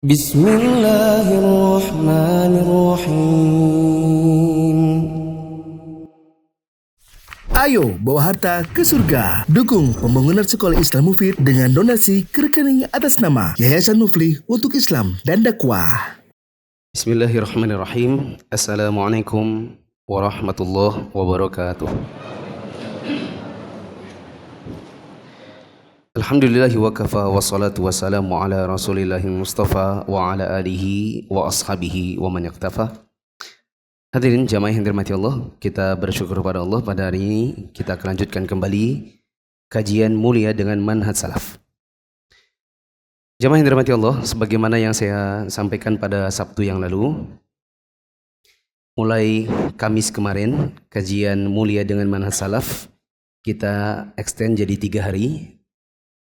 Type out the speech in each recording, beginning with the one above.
Bismillahirrahmanirrahim. Ayo bawa harta ke surga. Dukung pembangunan sekolah Islam Mufid dengan donasi ke rekening atas nama Yayasan Muflih untuk Islam dan Dakwah. Bismillahirrahmanirrahim. Assalamualaikum warahmatullahi wabarakatuh. Alhamdulillahi wa kafa wa salatu wa salamu ala rasulillahi mustafa wa ala alihi wa ashabihi wa man yaktafa. Hadirin jamaah yang dirahmati Allah, kita bersyukur kepada Allah pada hari ini kita akan lanjutkan kembali kajian mulia dengan manhaj salaf. Jamaah yang dirahmati Allah, sebagaimana yang saya sampaikan pada Sabtu yang lalu, mulai Kamis kemarin kajian mulia dengan manhaj salaf kita extend jadi 3 hari.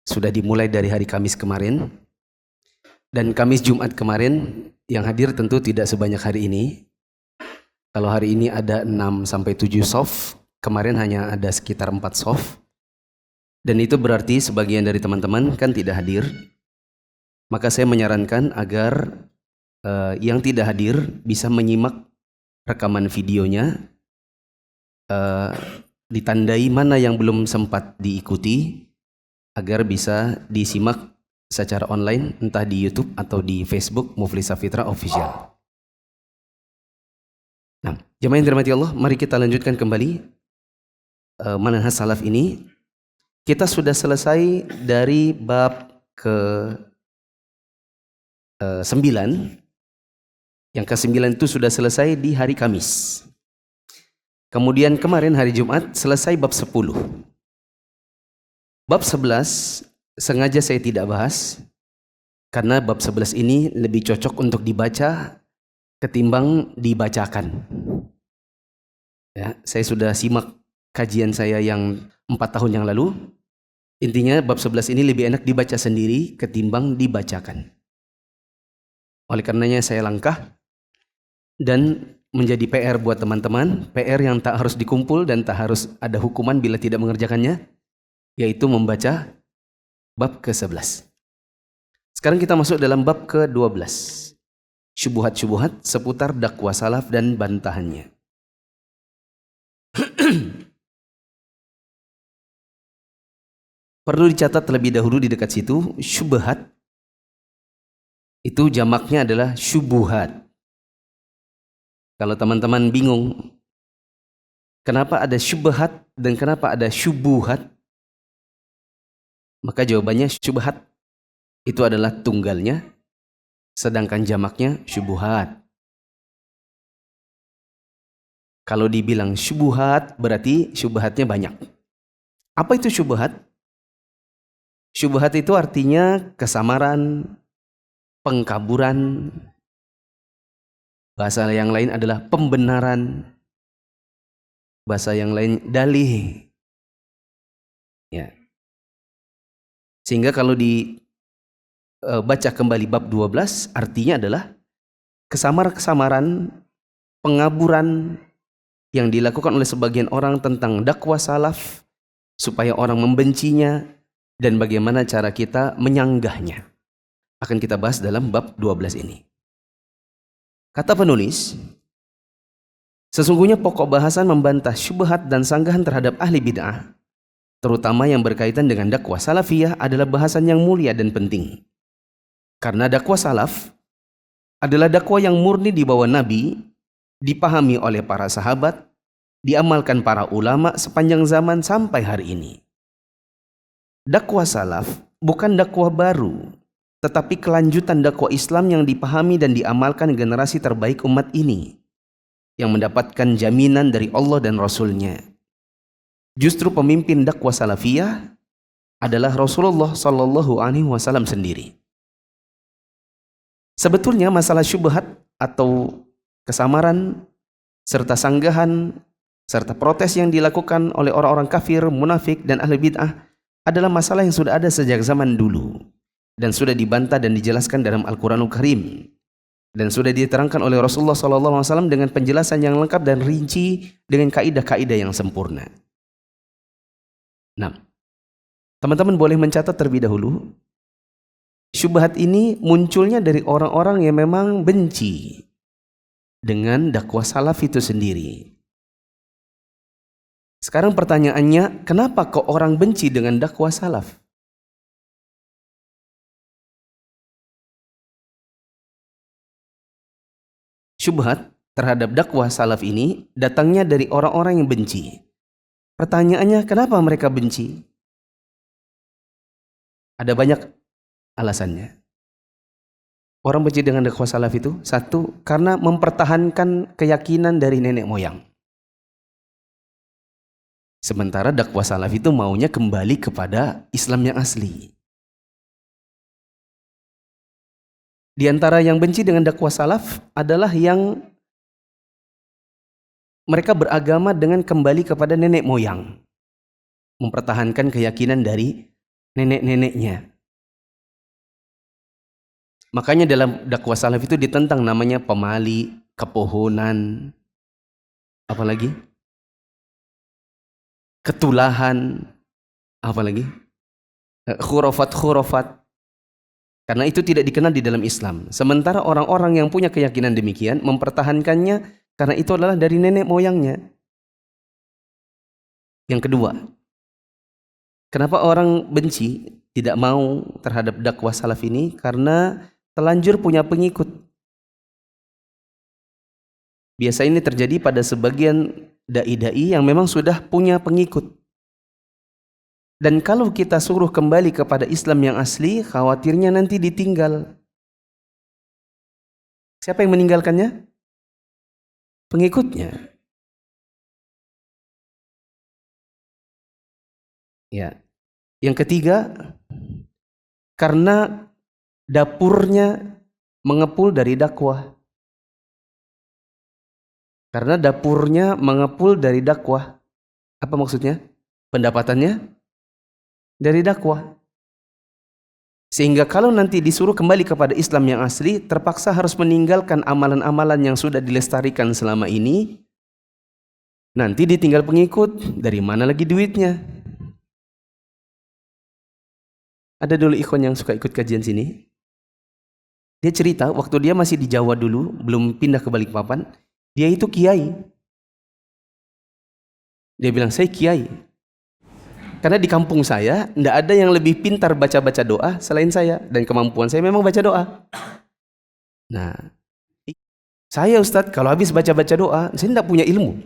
Sudah dimulai dari hari Kamis kemarin, dan Kamis Jumat kemarin yang hadir tentu tidak sebanyak hari ini. Kalau hari ini ada 6-7 soft, kemarin hanya ada sekitar 4 soft, dan itu berarti sebagian dari teman-teman kan tidak hadir. Maka saya menyarankan agar yang tidak hadir bisa menyimak rekaman videonya, ditandai mana yang belum sempat diikuti, agar bisa disimak secara online entah di YouTube atau di Facebook Muflih Safitra Official. Nah, jemaah yang dirahmati Allah, mari kita lanjutkan kembali manhaj salaf ini. Kita sudah selesai dari bab ke 9. Yang ke-9 itu sudah selesai di hari Kamis. Kemudian kemarin hari Jumat selesai bab 10. Bab 11 sengaja saya tidak bahas karena bab 11 ini lebih cocok untuk dibaca ketimbang dibacakan. Ya, saya sudah simak kajian saya yang 4 tahun yang lalu. Intinya bab 11 ini lebih enak dibaca sendiri ketimbang dibacakan. Oleh karenanya saya langkah dan menjadi PR buat teman-teman, PR yang tak harus dikumpul dan tak harus ada hukuman bila tidak mengerjakannya, yaitu membaca bab ke-11. Sekarang kita masuk dalam bab ke-12. Syubhat-syubhat seputar dakwah salaf dan bantahannya. Perlu dicatat terlebih dahulu di dekat situ, syubhat itu jamaknya adalah syubuhat. Kalau teman-teman bingung kenapa ada syubhat dan kenapa ada syubuhat, maka jawabannya syubhat itu adalah tunggalnya, sedangkan jamaknya syubuhat. Kalau dibilang syubuhat berarti syubhatnya banyak. Apa itu syubhat? Syubhat itu artinya kesamaran, pengkaburan. Bahasa yang lain adalah pembenaran. Bahasa yang lain dalih. Ya. Sehingga kalau dibaca kembali bab 12, artinya adalah kesamar-kesamaran, pengaburan yang dilakukan oleh sebagian orang tentang dakwah salaf supaya orang membencinya dan bagaimana cara kita menyanggahnya. Akan kita bahas dalam bab 12 ini. Kata penulis, sesungguhnya pokok bahasan membantah syubhat dan sanggahan terhadap ahli bid'ah, terutama yang berkaitan dengan dakwah salafiyah, adalah bahasan yang mulia dan penting. Karena dakwah salaf adalah dakwah yang murni di bawah Nabi, dipahami oleh para sahabat, diamalkan para ulama sepanjang zaman sampai hari ini. Dakwah salaf bukan dakwah baru, tetapi kelanjutan dakwah Islam yang dipahami dan diamalkan generasi terbaik umat ini, yang mendapatkan jaminan dari Allah dan Rasul-Nya. Justru pemimpin dakwah salafiyah adalah Rasulullah Sallallahu Alaihi Wasallam sendiri. Sebetulnya masalah syubhat atau kesamaran serta sanggahan serta protes yang dilakukan oleh orang-orang kafir, munafik dan ahli bid'ah adalah masalah yang sudah ada sejak zaman dulu dan sudah dibantah dan dijelaskan dalam Al-Quranul Karim dan sudah diterangkan oleh Rasulullah SAW dengan penjelasan yang lengkap dan rinci dengan kaidah-kaidah yang sempurna. Nah, teman-teman boleh mencatat terlebih dahulu, syubhat ini munculnya dari orang-orang yang memang benci dengan dakwah salaf itu sendiri. Sekarang pertanyaannya, kenapa kok orang benci dengan dakwah salaf? Syubhat terhadap dakwah salaf ini datangnya dari orang-orang yang benci. Pertanyaannya, kenapa mereka benci? Ada banyak alasannya. Orang benci dengan dakwah salaf itu, satu, karena mempertahankan keyakinan dari nenek moyang. Sementara dakwah salaf itu maunya kembali kepada Islam yang asli. Di antara yang benci dengan dakwah salaf adalah yang mereka beragama dengan kembali kepada nenek moyang. Mempertahankan keyakinan dari nenek-neneknya. Makanya dalam dakwah salaf itu ditentang namanya pemali, kepohonan, apalagi ketulahan, apalagi khurafat. Karena itu tidak dikenal di dalam Islam. Sementara orang-orang yang punya keyakinan demikian mempertahankannya karena itu adalah dari nenek moyangnya. Yang kedua, kenapa orang benci, tidak mau terhadap dakwah salaf ini? Karena telanjur punya pengikut. Biasa ini terjadi pada sebagian dai-dai yang memang sudah punya pengikut. Dan kalau kita suruh kembali kepada Islam yang asli, khawatirnya nanti ditinggal. Siapa yang meninggalkannya? Pengikutnya. Ya. Yang ketiga, karena dapurnya mengepul dari dakwah. Karena dapurnya mengepul dari dakwah. Apa maksudnya? Pendapatannya dari dakwah. Sehingga kalau nanti disuruh kembali kepada Islam yang asli, terpaksa harus meninggalkan amalan-amalan yang sudah dilestarikan selama ini. Nanti ditinggal pengikut, dari mana lagi duitnya? Ada dulu ikhwan yang suka ikut kajian sini. Dia cerita waktu dia masih di Jawa dulu, belum pindah ke Balikpapan, dia itu kiai. Dia bilang, saya kiai. Karena di kampung saya tidak ada yang lebih pintar baca-baca doa selain saya, dan kemampuan saya memang baca doa. Nah, saya Ustadz kalau habis baca-baca doa, saya tidak punya ilmu.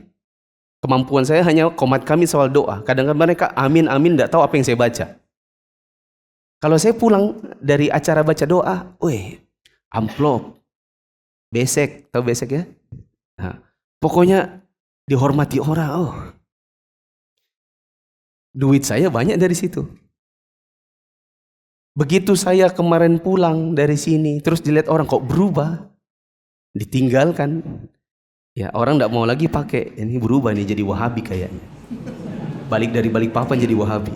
Kemampuan saya hanya qomat kami soal doa. Kadang-kadang mereka amin tidak tahu apa yang saya baca. Kalau saya pulang dari acara baca doa, amplop, besek, tahu besek ya? Nah, pokoknya dihormati orang. Duit saya banyak dari situ. Begitu saya kemarin pulang dari sini, terus dilihat orang kok berubah, ditinggalkan. Ya orang tidak mau lagi pakai, ini berubah nih jadi Wahabi kayaknya. Balik dari Balikpapan jadi Wahabi.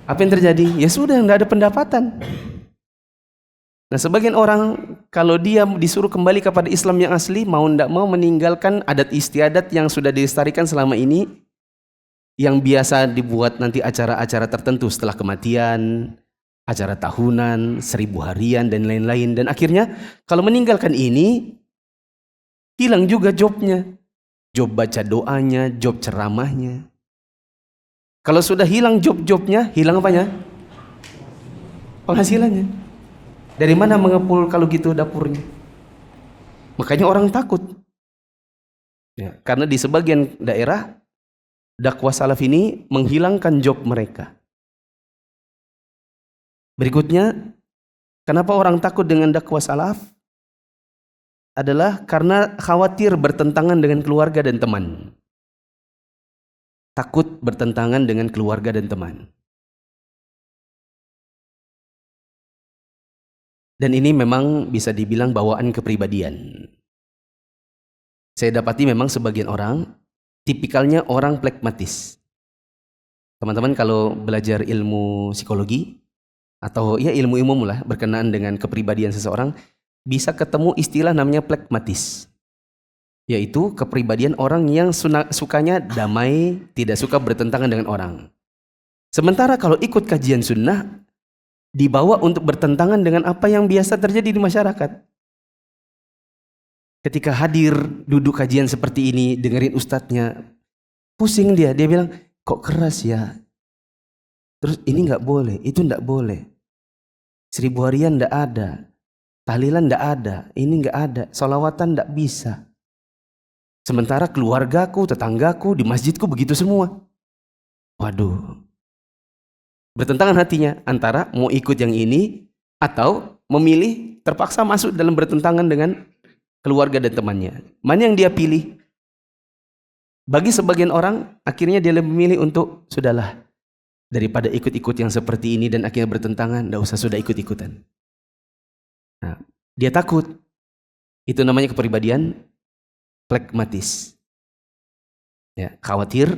Apa yang terjadi? Ya sudah, tidak ada pendapatan. Nah sebagian orang kalau dia disuruh kembali kepada Islam yang asli, mau tidak mau meninggalkan adat istiadat yang sudah dilestarikan selama ini, yang biasa dibuat nanti acara-acara tertentu setelah kematian, acara tahunan, 1000 harian dan lain-lain. Dan akhirnya kalau meninggalkan ini, hilang juga jobnya. Job baca doanya, job ceramahnya. Kalau sudah hilang job-jobnya, hilang apanya? Penghasilannya. Dari mana mengepul kalau gitu dapurnya? Makanya orang takut. Ya, karena di sebagian daerah, dakwah salaf ini menghilangkan job mereka. Berikutnya, kenapa orang takut dengan dakwah salaf? Adalah karena khawatir bertentangan dengan keluarga dan teman. Takut bertentangan dengan keluarga dan teman. Dan ini memang bisa dibilang bawaan kepribadian. Saya dapati memang sebagian orang, tipikalnya orang pragmatis. Teman-teman kalau belajar ilmu psikologi, atau ya ilmu umum lah berkenaan dengan kepribadian seseorang, bisa ketemu istilah namanya pragmatis. Yaitu kepribadian orang yang sukanya damai, tidak suka bertentangan dengan orang. Sementara kalau ikut kajian sunnah, dibawa untuk bertentangan dengan apa yang biasa terjadi di masyarakat. Ketika hadir duduk kajian seperti ini, dengerin ustadznya, pusing dia bilang, kok keras ya? Terus ini nggak boleh, itu nggak boleh. 1000 harian nggak ada, tahlilan nggak ada, ini nggak ada, sholawatan nggak bisa. Sementara keluargaku, tetanggaku, di masjidku begitu semua. Waduh, bertentangan hatinya antara mau ikut yang ini atau memilih terpaksa masuk dalam bertentangan dengan keluarga dan temannya. Mana yang dia pilih? Bagi sebagian orang, akhirnya dia lebih memilih untuk sudahlah, daripada ikut-ikut yang seperti ini dan akhirnya bertentangan, tidak usah sudah ikut-ikutan. Nah, dia takut. Itu namanya kepribadian pragmatis. Ya, khawatir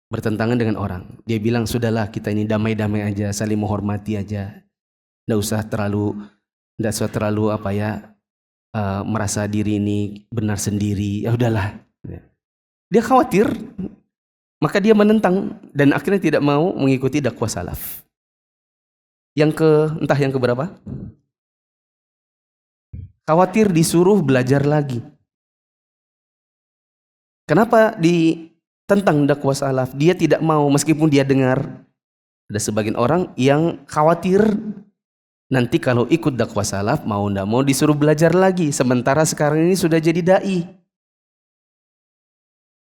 bertentangan dengan orang. Dia bilang, sudahlah kita ini damai-damai aja, saling menghormati aja. Tidak usah terlalu merasa diri ini benar sendiri. Ya udahlah. Dia khawatir, maka dia menentang dan akhirnya tidak mau mengikuti dakwah salaf. Entah yang keberapa? Khawatir disuruh belajar lagi. Kenapa ditentang dakwah salaf? Dia tidak mau meskipun dia dengar. Ada sebagian orang yang khawatir nanti kalau ikut dakwah salaf mau ndak mau disuruh belajar lagi. Sementara sekarang ini sudah jadi dai.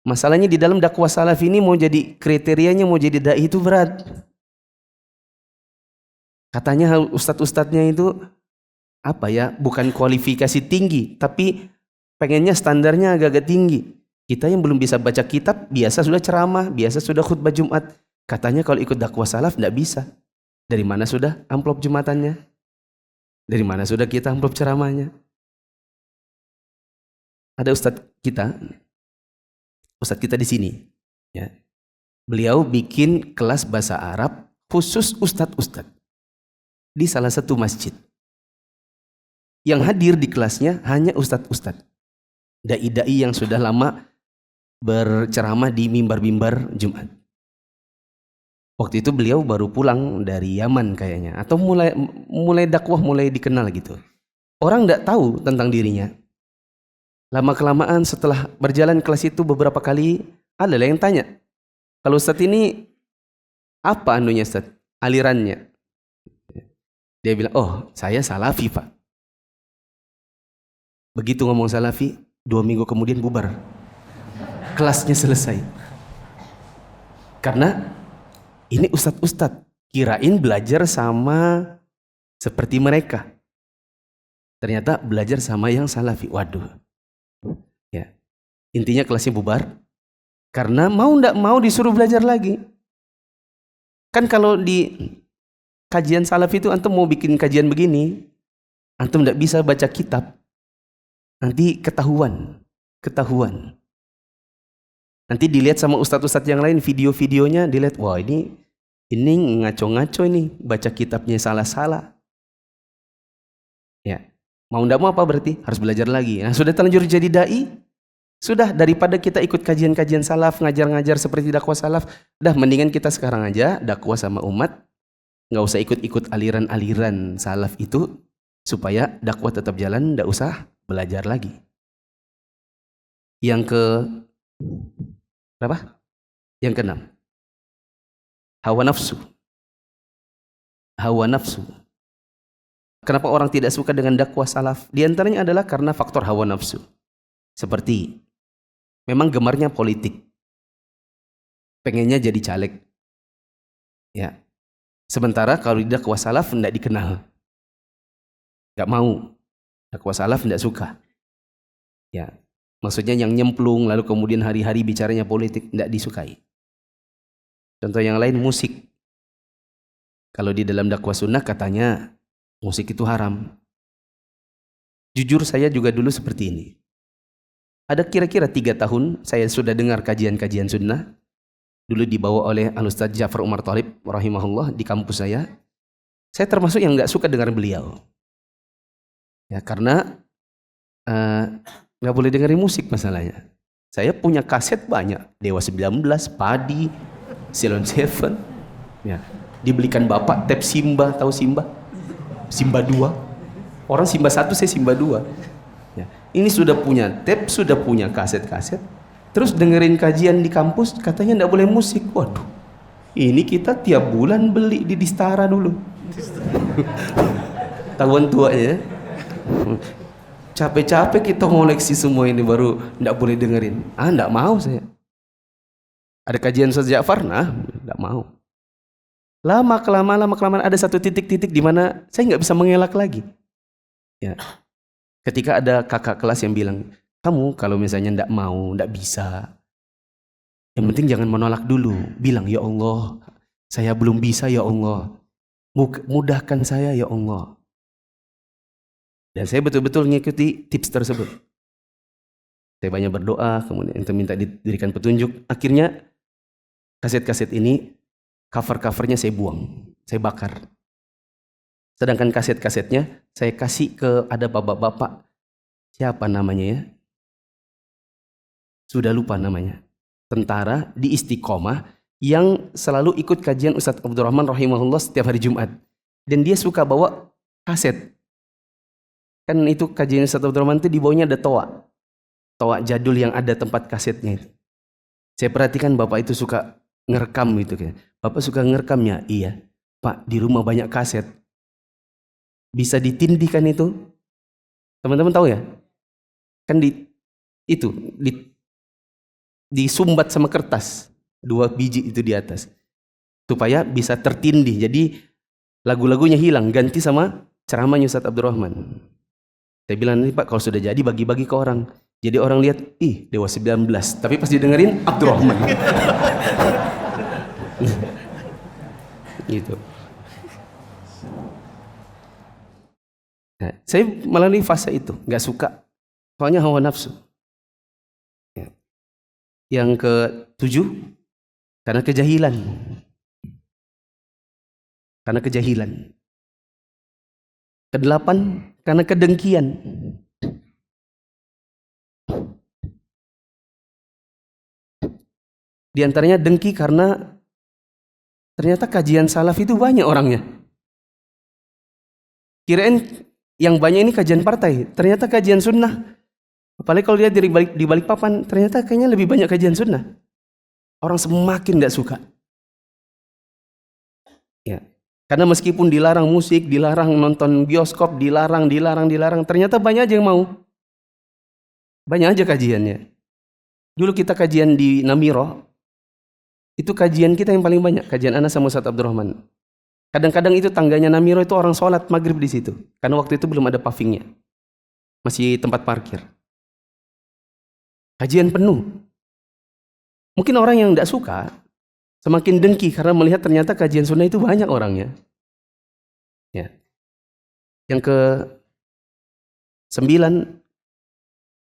Masalahnya di dalam dakwah salaf ini mau jadi kriterianya mau jadi dai itu berat. Katanya ustadz-ustadznya itu bukan kualifikasi tinggi, tapi pengennya standarnya agak-agak tinggi. Kita yang belum bisa baca kitab, biasa sudah ceramah, biasa sudah khutbah Jumat. Katanya kalau ikut dakwah salaf tidak bisa. Dari mana sudah amplop Jumatannya? Dari mana sudah kita amplop ceramahnya? Ada ustadz kita di sini. Ya. Beliau bikin kelas bahasa Arab khusus ustadz-ustadz di salah satu masjid. Yang hadir di kelasnya hanya ustadz-ustadz. Dai-dai yang sudah lama berceramah di mimbar-mimbar Jumat. Waktu itu beliau baru pulang dari Yaman kayaknya, atau mulai dakwah, mulai dikenal gitu. Orang tidak tahu tentang dirinya. Lama-kelamaan setelah berjalan kelas itu beberapa kali, ada yang tanya, kalau Ustadz ini apa anunya Ustadz? Alirannya? Dia bilang, oh saya salafi Pak. Begitu ngomong salafi, 2 minggu kemudian bubar. Kelasnya selesai. Karena ini ustadz-ustadz kirain belajar sama seperti mereka. Ternyata belajar sama yang salafi. Waduh. Ya. Intinya kelasnya bubar karena ndak mau disuruh belajar lagi. Kan kalau di kajian salaf itu antum mau bikin kajian begini, antum ndak bisa baca kitab. Nanti ketahuan. Nanti dilihat sama ustadz-ustadz yang lain video-videonya, dilihat, wah ini ngaco-ngaco ini, baca kitabnya salah-salah. Ya, mau ndak mau apa berarti? Harus belajar lagi. Nah, sudah terlanjur jadi dai, sudah daripada kita ikut kajian-kajian salaf, ngajar-ngajar seperti dakwah salaf, dah mendingan kita sekarang aja dakwah sama umat, nggak usah ikut-ikut aliran-aliran salaf itu, supaya dakwah tetap jalan, ndak usah belajar lagi. Yang ke berapa? Yang ke-6. Hawa nafsu. Kenapa orang tidak suka dengan dakwah salaf? Di antaranya adalah karena faktor hawa nafsu. Seperti memang gemarnya politik. Pengennya jadi caleg. Ya. Sementara kalau di dakwah salaf tidak dikenal. Enggak mau. Dakwah salaf tidak suka. Ya. Maksudnya yang nyemplung lalu kemudian hari-hari bicaranya politik, tidak disukai. Contoh yang lain musik. Kalau di dalam dakwah sunnah katanya musik itu haram. Jujur saya juga dulu seperti ini. Ada kira-kira 3 tahun saya sudah dengar kajian-kajian sunnah. Dulu dibawa oleh Al-Ustaz Ja'far Umar Thalib rahimahullah di kampus saya. Saya termasuk yang nggak suka dengar beliau. Ya karena nggak boleh dengerin musik masalahnya. Saya punya kaset banyak, Dewa 19, Padi, Ceylon Seven. Ya. Dibelikan bapak tape Simba, tahu Simba? Simba 2. Orang Simba 1, saya Simba 2. Ya. Ini sudah punya tape, sudah punya kaset-kaset. Terus dengerin kajian di kampus, katanya enggak boleh musik. Waduh. Ini kita tiap bulan beli di Distara dulu. Tahuan tuanya. Capek-capek kita ngoleksi semua ini baru enggak boleh dengerin. Enggak mau saya. Ada kajian Ustaz Ja'far, enggak mau. Lama-kelamaan ada satu titik-titik di mana saya nggak bisa mengelak lagi. Ya. Ketika ada kakak kelas yang bilang, kamu kalau misalnya nggak mau, nggak bisa, yang penting jangan menolak dulu. Bilang, ya Allah, saya belum bisa ya Allah. Mudahkan saya ya Allah. Dan saya betul-betul mengikuti tips tersebut. Saya banyak berdoa, kemudian minta diberikan petunjuk. Akhirnya kaset-kaset ini, cover-covernya saya buang, saya bakar. Sedangkan kaset-kasetnya saya kasih ke ada bapak-bapak, siapa namanya ya? Sudah lupa namanya. Tentara di Istiqomah yang selalu ikut kajian Ustadz Abdurrahman rahimahullah setiap hari Jumat. Dan dia suka bawa kaset. Kan itu kajian Ustadz Abdurrahman itu di bawahnya ada toa. Toa jadul yang ada tempat kasetnya itu. Saya perhatikan bapak itu suka ngerekam gitu kan. Bapak suka ngerekamnya? Iya. Pak, di rumah banyak kaset. Bisa ditindikan itu? Teman-teman tahu ya? Kan disumbat sama kertas. 2 biji itu di atas. Supaya bisa tertindih. Jadi lagu-lagunya hilang, ganti sama ceramahnya Ustadz Abdurrahman. Saya bilang, nih Pak, kalau sudah jadi bagi-bagi ke orang. Jadi orang lihat, ih Dewa 19. Tapi pas didengerin, Abdurrahman. Gitu. Nah, saya melalui fase itu, nggak suka, soalnya hawa nafsu. Ya. Yang ke-7, karena kejahilan. Karena kejahilan. Ke-8, karena kedengkian. Di antaranya dengki karena ternyata kajian salaf itu banyak orangnya. Kirain yang banyak ini kajian partai, ternyata kajian sunnah. Apalagi kalau lihat di balik papan, ternyata kayaknya lebih banyak kajian sunnah. Orang semakin tidak suka. Ya. Karena meskipun dilarang musik, dilarang nonton bioskop, dilarang, ternyata banyak aja yang mau. Banyak aja kajiannya. Dulu kita kajian di Namiro, itu kajian kita yang paling banyak, kajian Anas sama Ustadz Abdurrahman. Kadang-kadang itu tangganya Namiro itu orang sholat maghrib di situ, karena waktu itu belum ada pavingnya, masih tempat parkir. Kajian penuh. Mungkin orang yang tidak suka semakin dengki karena melihat ternyata kajian sunnah itu banyak orangnya. Ya. Yang ke-9,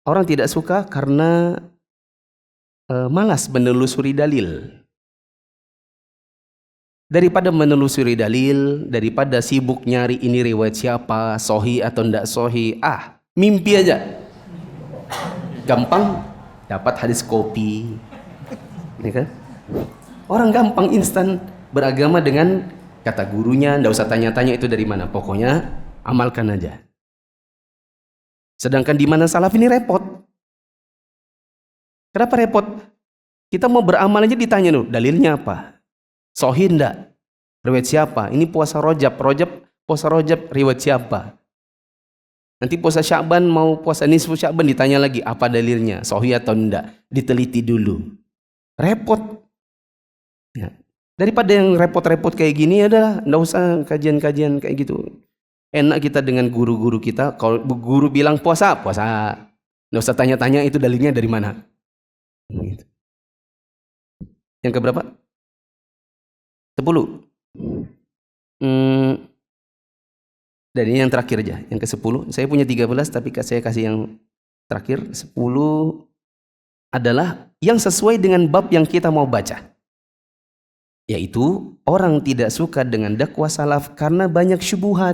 orang tidak suka karena malas menelusuri dalil. Daripada menelusuri dalil, daripada sibuk nyari ini riwayat siapa, sohi atau ndak sohi, mimpi aja. Gampang dapat hadis kopi, ya kan? Orang gampang instan beragama dengan kata gurunya, ndak usah tanya-tanya itu dari mana, pokoknya amalkan aja. Sedangkan di mana salaf ini repot. Kenapa repot? Kita mau beramal aja ditanya dulu, dalilnya apa? Sohi ndak? Riwayat siapa? Ini puasa Rajab, puasa Rajab riwayat siapa? Nanti puasa Sya'ban mau puasa nisfu Sya'ban ditanya lagi apa dalilnya? Sohi atau ndak? Diteliti dulu. Repot. Ya. Daripada yang repot-repot kayak gini adalah ndak usah kajian-kajian kayak gitu. Enak kita dengan guru-guru kita, kalau guru bilang puasa, ndak usah tanya-tanya itu dalilnya dari mana. Gitu. Yang keberapa? 10. Dan ini yang terakhir aja, yang ke-10. Saya punya 13 tapi saya kasih yang terakhir. 10 adalah yang sesuai dengan bab yang kita mau baca. Yaitu orang tidak suka dengan dakwah salaf karena banyak syubhat.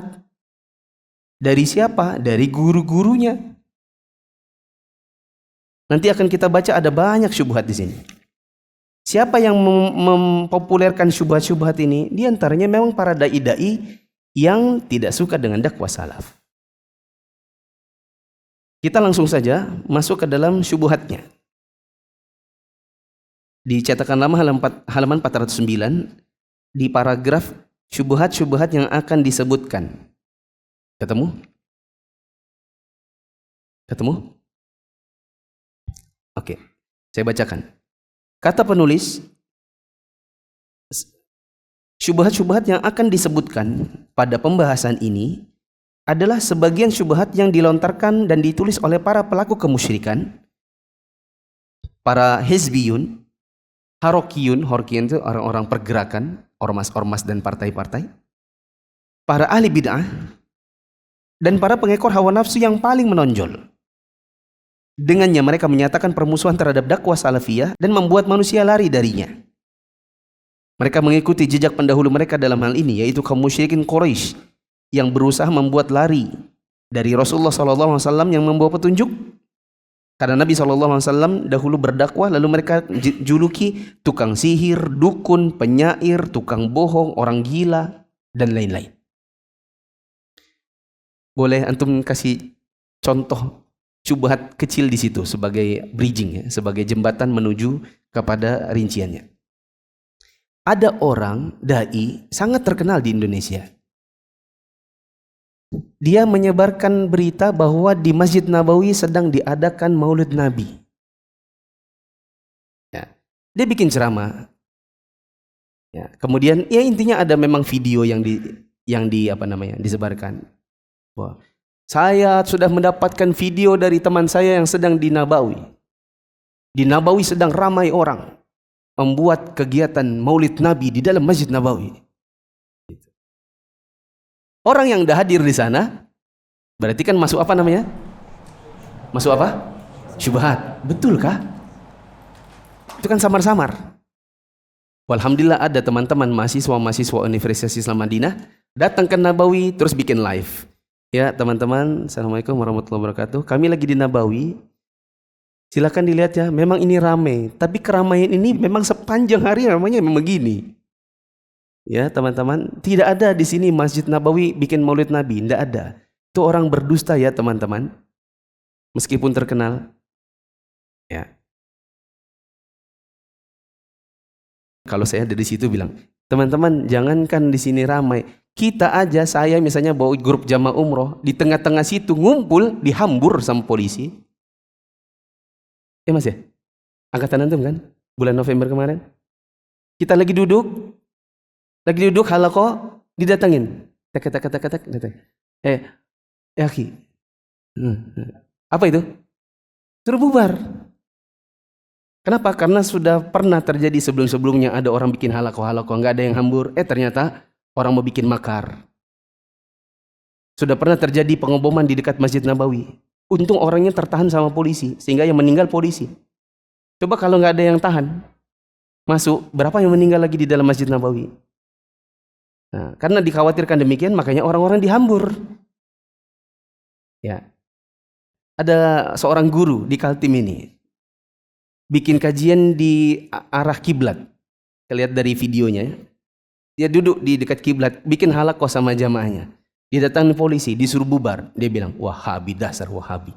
Dari siapa? Dari guru-gurunya. Nanti akan kita baca ada banyak syubhat di sini. Siapa yang mempopulerkan syubhat-syubhat ini? Di antaranya memang para dai-dai yang tidak suka dengan dakwah salaf. Kita langsung saja masuk ke dalam syubhatnya. Di cetakan lama halaman 409, di paragraf syubhat-syubhat yang akan disebutkan. Ketemu? Ketemu? Oke, saya bacakan. Kata penulis, syubhat-syubhat yang akan disebutkan pada pembahasan ini adalah sebagian syubhat yang dilontarkan dan ditulis oleh para pelaku kemusyrikan, para hizbiyun, harokiyun itu orang-orang pergerakan, ormas-ormas dan partai-partai, para ahli bid'ah, dan para pengekor hawa nafsu yang paling menonjol. Dengannya mereka menyatakan permusuhan terhadap dakwah salafiyah dan membuat manusia lari darinya. Mereka mengikuti jejak pendahulu mereka dalam hal ini, yaitu kaum musyrikin Quraisy yang berusaha membuat lari dari Rasulullah SAW yang membawa petunjuk. Karena Nabi SAW dahulu berdakwah, lalu mereka juluki tukang sihir, dukun, penyair, tukang bohong, orang gila, dan lain-lain. Boleh antum kasih contoh syubhat kecil di situ sebagai bridging, ya, sebagai jembatan menuju kepada rinciannya. Ada orang dai sangat terkenal di Indonesia. Dia menyebarkan berita bahwa di Masjid Nabawi sedang diadakan Maulid Nabi. Ya, dia bikin ceramah. Ya, kemudian ya intinya ada memang video yang disebarkan. Wah, saya sudah mendapatkan video dari teman saya yang sedang di Nabawi. Di Nabawi sedang ramai orang membuat kegiatan Maulid Nabi di dalam Masjid Nabawi. Orang yang dah hadir di sana berarti kan masuk apa namanya? Masuk apa? Syubhat. Betulkah? Itu kan samar-samar. Alhamdulillah ada teman-teman mahasiswa Universitas Islam Madinah datang ke Nabawi terus bikin live. Ya teman-teman, assalamualaikum warahmatullahi wabarakatuh. Kami lagi di Nabawi. Silakan dilihat ya. Memang ini ramai, tapi keramaian ini memang sepanjang hari namanya memang gini. Ya teman-teman, tidak ada di sini Masjid Nabawi bikin Maulid Nabi, tidak ada. Itu orang berdusta ya teman-teman. Meskipun terkenal. Ya. Kalau saya dari situ bilang, teman-teman jangankan di sini ramai. Kita aja, saya misalnya bawa grup jamaah umroh, di tengah-tengah situ ngumpul, dihambur sama polisi. Ya mas ya? Angkatan antum kan? Bulan November kemarin. Kita lagi duduk halaqah, didatangin. Datang. Ya akhi. Apa itu? Suruh bubar. Kenapa? Karena sudah pernah terjadi sebelum-sebelumnya ada orang bikin halaqah, nggak ada yang hambur. Ternyata orang mau bikin makar. Sudah pernah terjadi pengeboman di dekat Masjid Nabawi. Untung orangnya tertahan sama polisi, sehingga yang meninggal polisi. Coba kalau nggak ada yang tahan, masuk, berapa yang meninggal lagi di dalam Masjid Nabawi? Nah, karena dikhawatirkan demikian, makanya orang-orang dihambur. Ya, ada seorang guru di Kaltim ini, bikin kajian di arah kiblat. Kita lihat dari videonya. Dia duduk di dekat kiblat, bikin halaqah sama jamaahnya. Dia datangi polisi, disuruh bubar. Dia bilang, Wahabi, dasar Wahabi.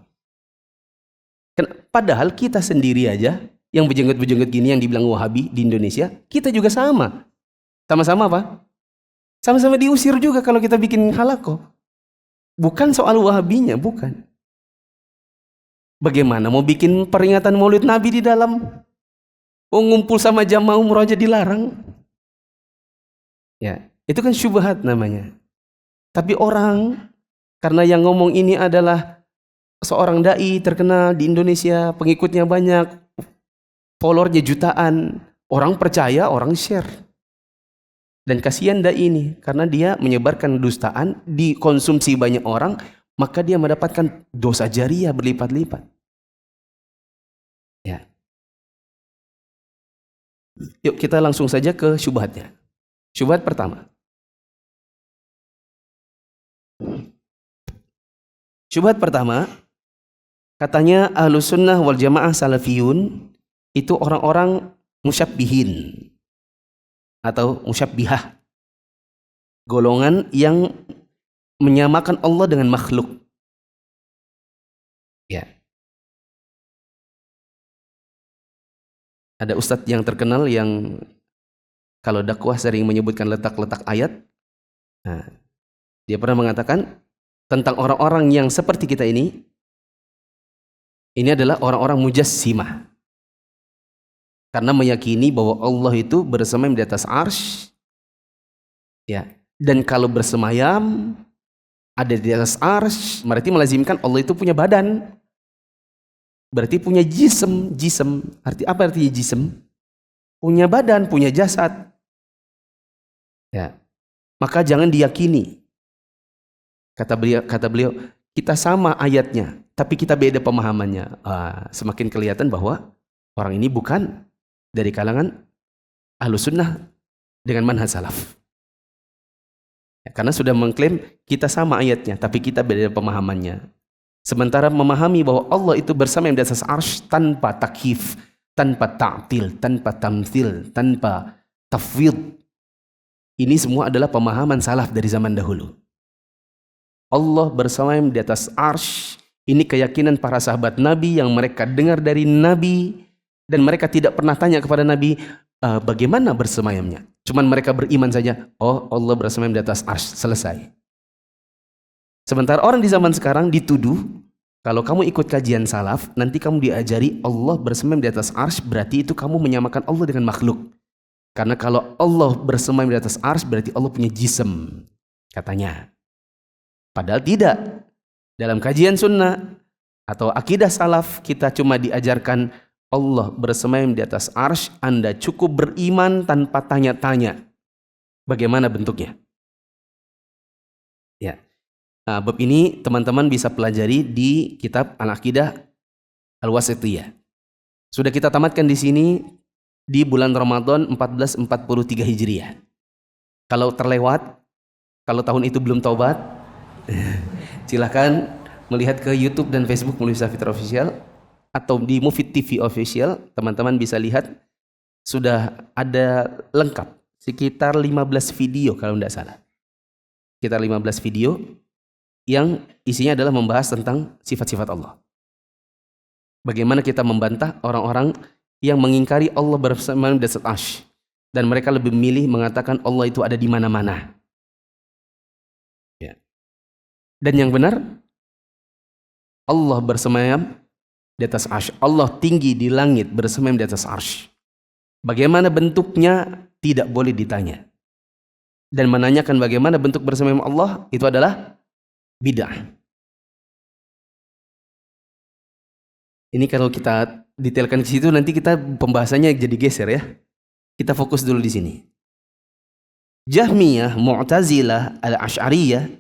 Padahal kita sendiri aja, yang bejenggot-bejenggot gini yang dibilang Wahabi di Indonesia, kita juga sama. Sama-sama apa? Sama-sama diusir juga kalau kita bikin halaqah. Bukan soal Wahabinya, bukan. Bagaimana mau bikin peringatan Maulid Nabi di dalam? Ngumpul sama jamaah umroh aja dilarang. Ya, itu kan syubhat namanya. Tapi orang, karena yang ngomong ini adalah seorang dai terkenal di Indonesia, pengikutnya banyak, followernya jutaan, orang percaya, orang share. Dan kasihan dai ini, karena dia menyebarkan dustaan, dikonsumsi banyak orang, maka dia mendapatkan dosa jariah berlipat-lipat. Ya. Yuk kita langsung saja ke syubhatnya. Syubhat pertama. Syubhat pertama, katanya Ahlus Sunnah wal Jamaah Salafiyun itu orang-orang musyabbihin atau musyabbihah. Golongan yang menyamakan Allah dengan makhluk. Ya. Ada ustadz yang terkenal yang kalau dakwah sering menyebutkan letak-letak ayat. Nah, dia pernah mengatakan tentang orang-orang yang seperti kita ini adalah orang-orang mujassimah. Karena meyakini bahwa Allah itu bersemayam di atas arsy. Ya. Dan kalau bersemayam ada di atas arsy, berarti melazimkan Allah itu punya badan. Berarti punya jism. Apa artinya jism? Punya badan, punya jasad. Ya. Maka jangan diyakini. Kata beliau, kita sama ayatnya, tapi kita beda pemahamannya. Semakin kelihatan bahwa orang ini bukan dari kalangan Ahlus Sunnah dengan manhaj salaf. Ya, karena sudah mengklaim kita sama ayatnya, tapi kita beda pemahamannya. Sementara memahami bahwa Allah itu bersemayam di atas arsy tanpa takyif, tanpa ta'til, tanpa tamthil, tanpa tafwid. Ini semua adalah pemahaman salaf dari zaman dahulu. Allah bersemayam di atas arsy. Ini keyakinan para sahabat Nabi yang mereka dengar dari Nabi, dan mereka tidak pernah tanya kepada Nabi bagaimana bersemayamnya. Cuman mereka beriman saja, oh Allah bersemayam di atas arsy, selesai. Sementara orang di zaman sekarang dituduh, kalau kamu ikut kajian salaf, nanti kamu diajari Allah bersemayam di atas arsy, berarti itu kamu menyamakan Allah dengan makhluk. Karena kalau Allah bersemayam di atas arsy, berarti Allah punya jism, katanya. Padahal tidak. Dalam kajian sunnah atau akidah salaf, kita cuma diajarkan Allah bersemayam di atas arsy, Anda cukup beriman tanpa tanya-tanya bagaimana bentuknya. Ya. Nah, bab ini teman-teman bisa pelajari di kitab Al-Aqidah Al-Wasithiyah. Sudah kita tamatkan di sini di bulan Ramadan 1443 Hijriah. Kalau terlewat, kalau tahun itu belum taubat, silahkan melihat ke YouTube dan Facebook Muflih Fitra Official, atau di Mufid TV Official, teman-teman bisa lihat sudah ada lengkap sekitar 15 video kalau tidak salah. Sekitar 15 video yang isinya adalah membahas tentang sifat-sifat Allah. Bagaimana kita membantah orang-orang yang mengingkari Allah bersemayam di atas arsy, dan mereka lebih memilih mengatakan Allah itu ada di mana-mana. Ya. Dan yang benar, Allah bersemayam di atas arsy. Allah tinggi di langit, bersemayam di atas arsy. Bagaimana bentuknya tidak boleh ditanya. Dan menanyakan bagaimana bentuk bersemayam Allah itu adalah bid'ah. Ini kalau kita detailkan ke situ nanti kita pembahasannya jadi geser ya. Kita fokus dulu di sini. Jahmiyah, Mu'tazilah, Al-Asy'ariyah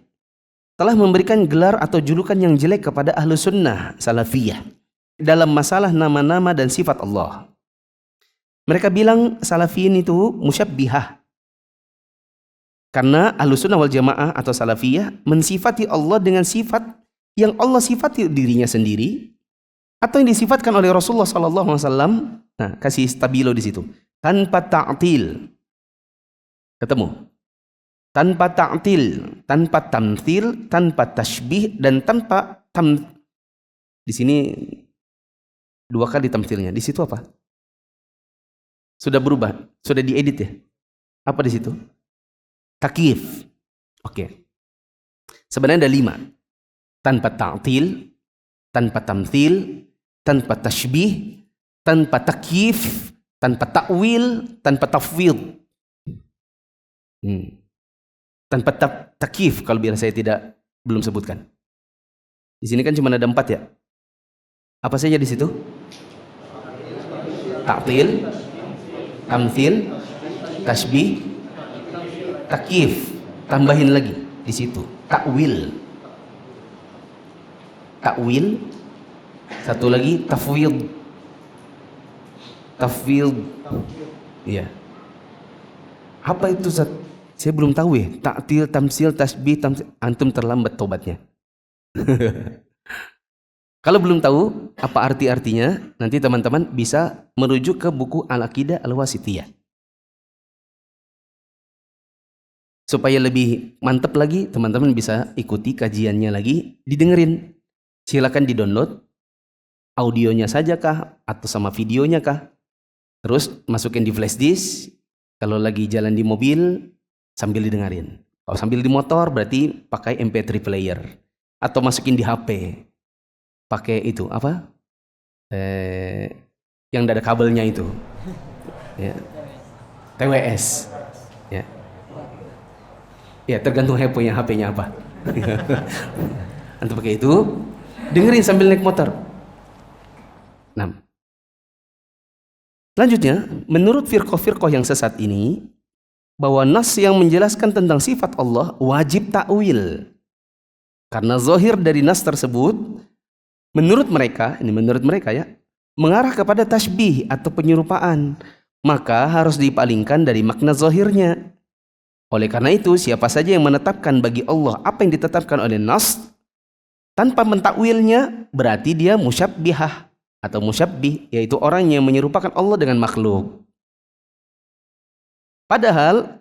telah memberikan gelar atau julukan yang jelek kepada Ahlus Sunnah Salafiyah dalam masalah nama-nama dan sifat Allah. Mereka bilang Salafiyin itu musyabbihah. Karena Ahlus Sunnah wal Jamaah atau Salafiyah mensifati Allah dengan sifat yang Allah sifati dirinya sendiri atau yang disifatkan oleh Rasulullah SAW. Nah, kasih stabilo di situ. Tanpa ta'til. Ketemu? Tanpa ta'til, tanpa tamthil, tanpa tashbih, dan tanpa di sini 2 kali tamthilnya. Di situ apa? Sudah berubah, sudah diedit ya. Apa di situ? Takyif. Oke. Sebenarnya ada 5. Tanpa ta'til, tanpa tamthil, tanpa tashbih, tanpa takyif, tanpa ta'wil, tanpa tafwid. Tanpa takyif kalau biar saya belum sebutkan. Di sini kan cuma ada 4 ya. Apa saja di situ? Ta'til, tamthil, tashbih, takyif. Tambahin lagi di situ. Ta'wil. Ta'wil. Satu lagi tafwid. Tafwid. Iya. Apa itu? Saya belum tahu ya. Ta'til, tamsil, tasbih, tamsil. Antum terlambat tobatnya. Kalau belum tahu apa arti-artinya, nanti teman-teman bisa merujuk ke buku Al-Aqidah Al-Wasithiyah. Supaya lebih mantap lagi, teman-teman bisa ikuti kajiannya lagi, didengerin. Silakan di-download audionya saja kah atau sama videonya kah. Terus masukin di flash disk. Kalau lagi jalan di mobil sambil didengarin. Kalau sambil di motor berarti pakai MP3 player atau masukin di HP. Pakai itu apa? Yang ada kabelnya itu. Ya. TWS. Ya. Ya, tergantung HP-nya apa. Antum pakai itu, dengerin sambil naik motor. Nah. Selanjutnya, menurut firqah-firqah yang sesat ini, bahwa nas yang menjelaskan tentang sifat Allah wajib takwil. Karena zahir dari nas tersebut, menurut mereka ya, mengarah kepada tasbih atau penyerupaan, maka harus dipalingkan dari makna zahirnya. Oleh karena itu, siapa saja yang menetapkan bagi Allah apa yang ditetapkan oleh nas tanpa mentakwilnya, berarti dia musyabbihah atau musyabbih, yaitu orang yang menyerupakan Allah dengan makhluk. Padahal,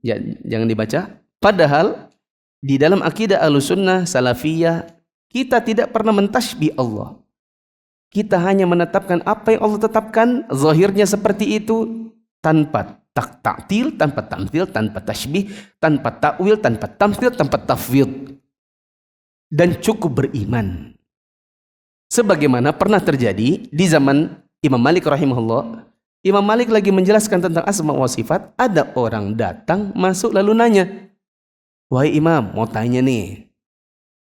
ya, jangan dibaca. Padahal di dalam akidah Ahlussunnah Salafiyah kita tidak pernah mentasbih Allah. Kita hanya menetapkan apa yang Allah tetapkan, zahirnya seperti itu, tanpa ta'til, tanpa tamthil, tanpa tasbih, tanpa takwil, tanpa tamthil, tanpa tafwid. Dan cukup beriman. Sebagaimana pernah terjadi di zaman Imam Malik rahimahullah. Imam Malik lagi menjelaskan tentang asma wa sifat, ada orang datang masuk lalu nanya, "Wahai Imam, mau tanya nih."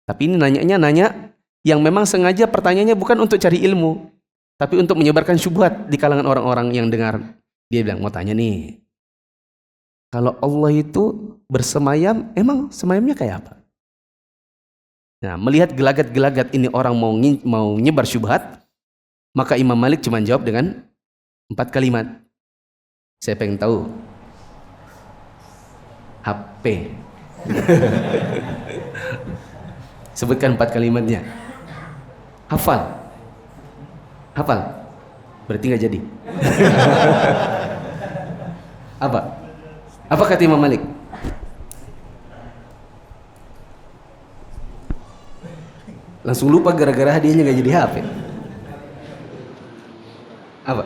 Tapi ini nanya yang memang sengaja pertanyaannya bukan untuk cari ilmu, tapi untuk menyebarkan syubhat di kalangan orang-orang yang dengar. Dia bilang, "Mau tanya nih, kalau Allah itu bersemayam, emang semayamnya kayak apa?" Nah, melihat gelagat-gelagat ini orang mau nyebar syubhat, maka Imam Malik cuma jawab dengan 4 kalimat. Saya pengen tahu. HP. Sebutkan 4 kalimatnya. Hafal. Berarti nggak jadi. Apa kata Imam Malik? Langsung lupa gara-gara hadiahnya nggak jadi HP. Apa?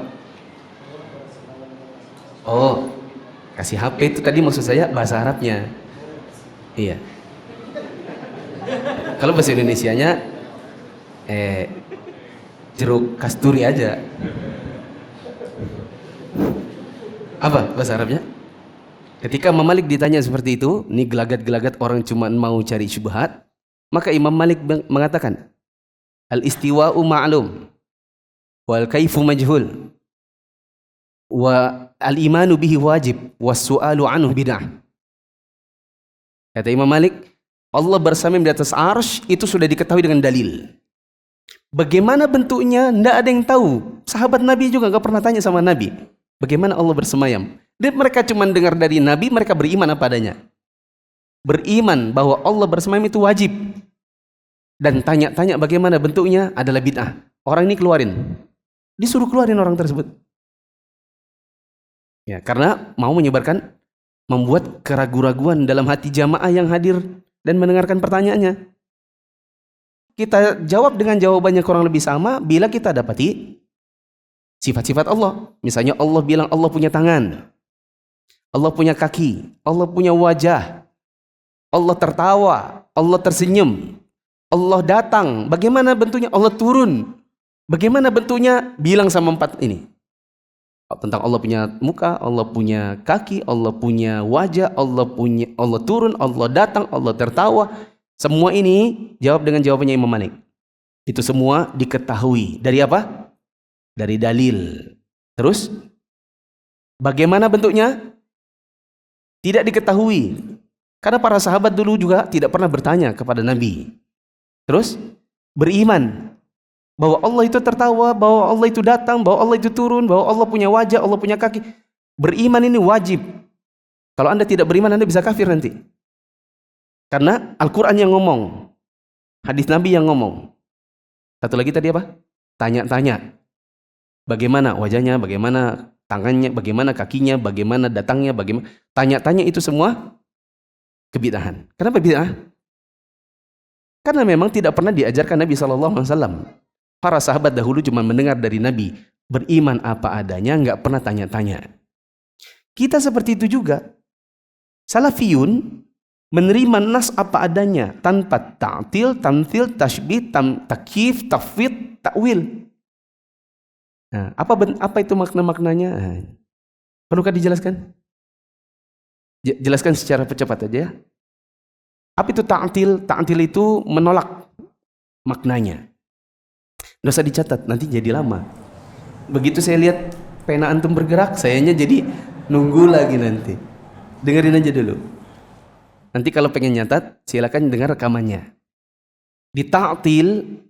Oh, kasih HP itu tadi maksud saya bahasa Arabnya. Iya. Kalau bahasa Indonesianya jeruk kasturi aja. Apa bahasa Arabnya? Ketika Imam Malik ditanya seperti itu, ini gelagat-gelagat orang cuma mau cari syubhat, maka Imam Malik mengatakan, al-istiwa'u ma'lum wal kaifu majhul wa al-imanu bihi wajib was su'alu anhu bid'ah. Kata Imam Malik, Allah bersamim di atas arsy itu sudah diketahui dengan dalil. Bagaimana bentuknya tidak ada yang tahu. Sahabat Nabi juga nggak pernah tanya sama Nabi bagaimana Allah bersemayam. Dan mereka cuma dengar dari Nabi, mereka beriman apa adanya. Beriman bahwa Allah bersemayam itu wajib. Dan tanya-tanya bagaimana bentuknya adalah bid'ah. Orang ini keluarin. Disuruh keluarin orang tersebut. Ya, karena mau menyebarkan, membuat keraguan-raguan dalam hati jamaah yang hadir dan mendengarkan pertanyaannya. Kita jawab dengan jawabannya kurang lebih sama bila kita dapati sifat-sifat Allah. Misalnya Allah bilang Allah punya tangan, Allah punya kaki, Allah punya wajah, Allah tertawa, Allah tersenyum, Allah datang. Bagaimana bentuknya? Allah turun. Bagaimana bentuknya? Bilang sama 4 ini. Tentang Allah punya muka, Allah punya kaki, Allah punya wajah, Allah turun, Allah datang, Allah tertawa. Semua ini jawab dengan jawabannya Imam Malik. Itu semua diketahui. Dari apa? Dari dalil. Terus bagaimana bentuknya? Tidak diketahui. Karena para sahabat dulu juga tidak pernah bertanya kepada Nabi. Terus beriman bahwa Allah itu tertawa, bahwa Allah itu datang, bahwa Allah itu turun, bahwa Allah punya wajah, Allah punya kaki. Beriman ini wajib. Kalau Anda tidak beriman, Anda bisa kafir nanti. Karena Al-Quran yang ngomong, hadis Nabi yang ngomong. Satu lagi tadi apa? Tanya-tanya. Bagaimana wajahnya, bagaimana tangannya, bagaimana kakinya, bagaimana datangnya, bagaimana. Tanya-tanya itu semua kebid'ahan. Kenapa bid'ah? Karena memang tidak pernah diajarkan Nabi SAW. Para sahabat dahulu cuma mendengar dari Nabi, beriman apa adanya, nggak pernah tanya-tanya. Kita seperti itu juga. Salafiyun menerima nas apa adanya, tanpa ta'til, tamthil, tashbih, takyif, tafwid, takwil. Nah, apa itu makna-maknanya? Nah, perlukah dijelaskan? Jelaskan secara cepat aja ya. Apa itu ta'til? Ta'til itu menolak maknanya. Nggak usah dicatat, nanti jadi lama. Begitu saya lihat pena antum bergerak, sayanya jadi nunggu lagi nanti. Dengerin aja dulu. Nanti kalau pengen nyatat, silakan dengar rekamannya. Di ta'til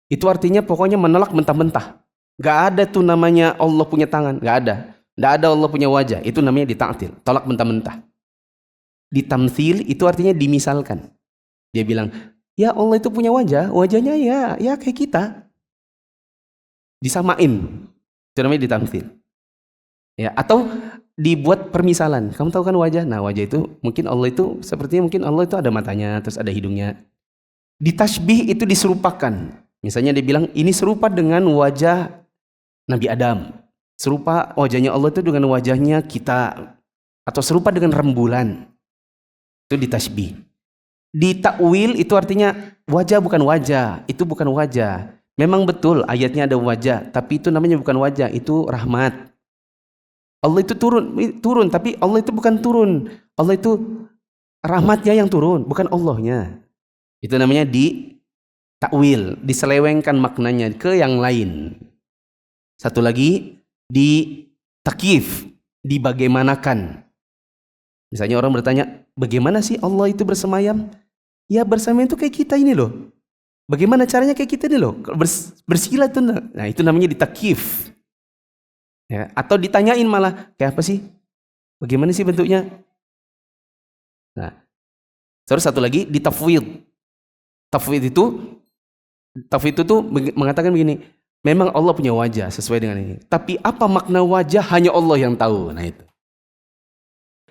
itu artinya pokoknya menolak mentah-mentah. Gak ada tuh namanya Allah punya tangan, gak ada. Gak ada Allah punya wajah, itu namanya di ta'til, tolak mentah-mentah. Di tamtsil itu artinya dimisalkan. Dia bilang, ya Allah itu punya wajah, wajahnya ya kayak kita. Disamain, itu namanya di tamtsil. Ya, atau dibuat permisalan. Kamu tahu kan wajah? Nah, wajah itu mungkin Allah itu sepertinya mungkin Allah itu ada matanya, terus ada hidungnya. Di tasbih itu diserupakan. Misalnya dia bilang ini serupa dengan wajah Nabi Adam. Serupa wajahnya Allah itu dengan wajahnya kita. Atau serupa dengan rembulan. Itu di tasbih. Di takwil itu artinya wajah bukan wajah. Itu bukan wajah. Memang betul ayatnya ada wajah. Tapi itu namanya bukan wajah. Itu rahmat. Allah itu turun. Tapi Allah itu bukan turun. Allah itu rahmatnya yang turun. Bukan Allahnya. Itu namanya di takwil. Diselewengkan maknanya ke yang lain. Satu lagi di takyif, dibagaimanakan. Misalnya orang bertanya, bagaimana sih Allah itu bersemayam? Ya bersemayam itu kayak kita ini loh. Bagaimana caranya kayak kita ini loh? Bersila itu. Nah itu namanya di takyif. Ya, atau ditanyain malah, kayak apa sih? Bagaimana sih bentuknya? Nah, terus satu lagi di tafwid. Tafwid itu tuh mengatakan begini. Memang Allah punya wajah sesuai dengan ini. Tapi apa makna wajah hanya Allah yang tahu. Nah itu.